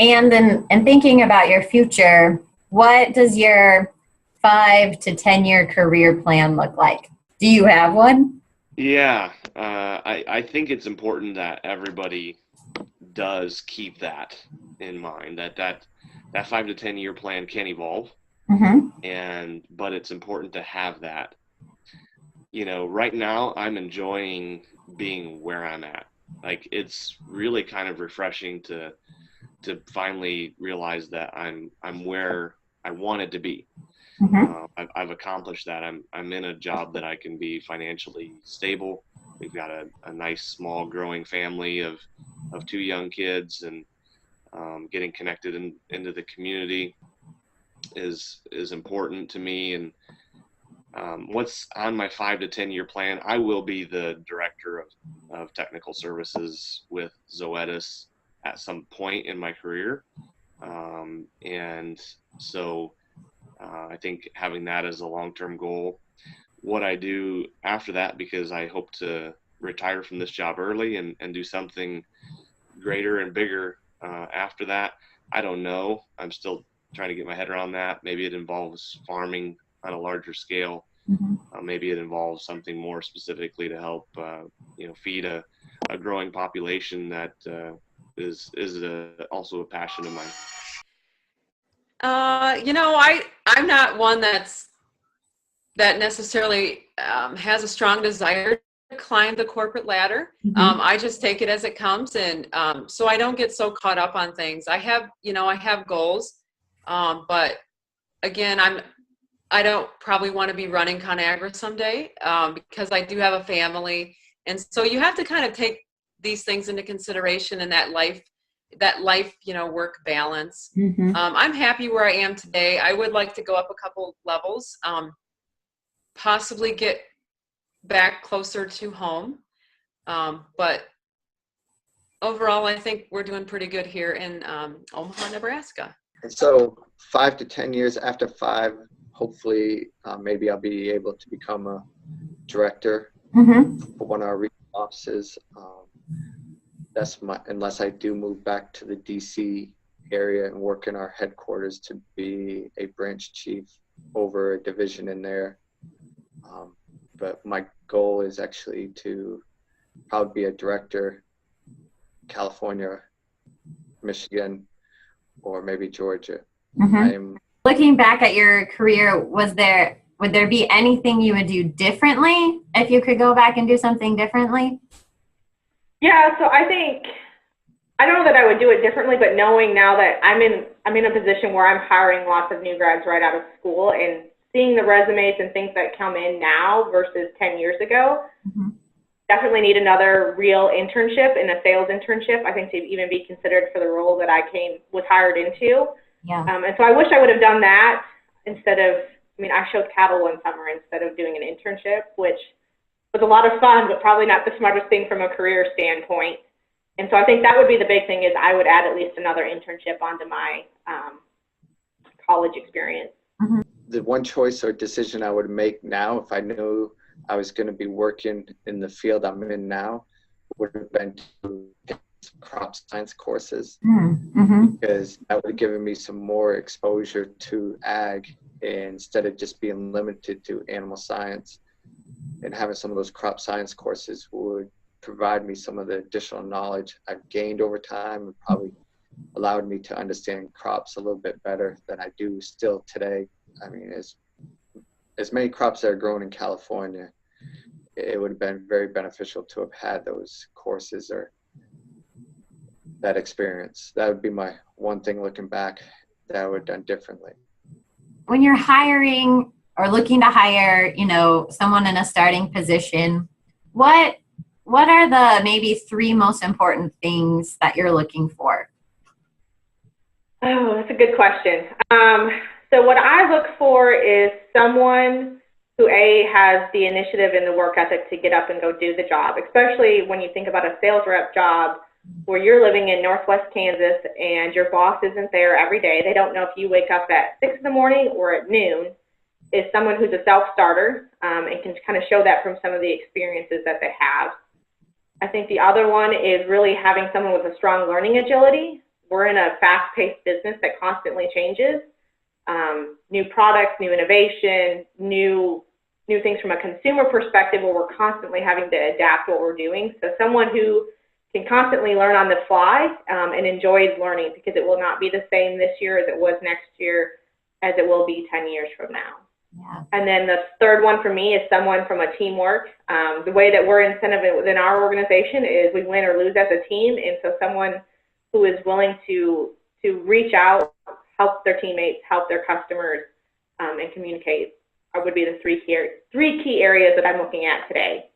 And then, and thinking about your future, what does your 5 to 10 year career plan look like? Do you have one? Yeah, I think it's important that everybody does keep that in mind, that 5 to 10 year plan can evolve, Mm-hmm. but it's important to have that. Right now I'm enjoying being where I'm at. Like, it's really kind of refreshing to finally realize that I'm where I wanted to be. Mm-hmm. I've accomplished that. I'm in a job that I can be financially stable. We've got a nice small growing family of two young kids, and getting connected into the community is important to me. And what's on my 5 to 10 year plan, I will be the director of technical services with Zoetis at some point in my career. And so I think having that as a long-term goal. What I do after that, because I hope to retire from this job early and do something greater and bigger after that, I don't know. I'm still trying to get my head around that. Maybe it involves farming on a larger scale. Mm-hmm. Maybe it involves something more specifically to help feed a growing population that is also a passion of mine. I'm not one that necessarily has a strong desire to climb the corporate ladder. Mm-hmm. I just take it as it comes, and so I don't get so caught up on things. I have goals, but again, I don't probably want to be running ConAgra someday, because I do have a family, and so you have to kind of take these things into consideration in that life work balance. Mm-hmm. I'm happy where I am today. I would like to go up a couple levels, possibly get back closer to home. But overall, I think we're doing pretty good here in Omaha, Nebraska. And so 5 to 10 years after 5, hopefully, maybe I'll be able to become a director Mm-hmm. for one of our regional offices. Unless I do move back to the DC area and work in our headquarters to be a branch chief over a division in there. But my goal is actually to probably be a director, California, Michigan, or maybe Georgia. Mm-hmm. Looking back at your career, would there be anything you would do differently if you could go back and do something differently? Yeah, so I don't know that I would do it differently, but knowing now that I'm in a position where I'm hiring lots of new grads right out of school and seeing the resumes and things that come in now versus 10 years ago, Mm-hmm. definitely need another real internship and a sales internship, I think, to even be considered for the role that I was hired into. Yeah. And so I wish I would have done that instead of, I showed cattle one summer instead of doing an internship, which was a lot of fun, but probably not the smartest thing from a career standpoint. And so I think that would be the big thing, is I would add at least another internship onto my college experience. Mm-hmm. The one choice or decision I would make now, if I knew I was going to be working in the field I'm in now, would have been to take some crop science courses, Mm-hmm. because that would have given me some more exposure to ag instead of just being limited to animal science. And having some of those crop science courses would provide me some of the additional knowledge I've gained over time, and probably allowed me to understand crops a little bit better than I do still today. As many crops that are grown in California, it would have been very beneficial to have had those courses or that experience. That would be my one thing looking back that I would have done differently. When you're hiring or looking to hire, someone in a starting position, what are the maybe 3 most important things that you're looking for? Oh, that's a good question. So what I look for is someone who has the initiative and the work ethic to get up and go do the job, especially when you think about a sales rep job where you're living in Northwest Kansas and your boss isn't there every day. They don't know if you wake up at 6 in the morning or at noon. Is someone who's a self-starter and can kind of show that from some of the experiences that they have. I think the other one is really having someone with a strong learning agility, we're in a fast-paced business that constantly changes. New products, new innovation, new things from a consumer perspective where we're constantly having to adapt what we're doing. So someone who can constantly learn on the fly and enjoys learning, because it will not be the same this year as it was next year, as it will be 10 years from now. Yeah. And then the third one for me is someone from a teamwork. The way that we're incentivized within our organization is we win or lose as a team. And so someone who is willing to reach out, help their teammates, help their customers, and communicate would be the three key areas that I'm looking at today.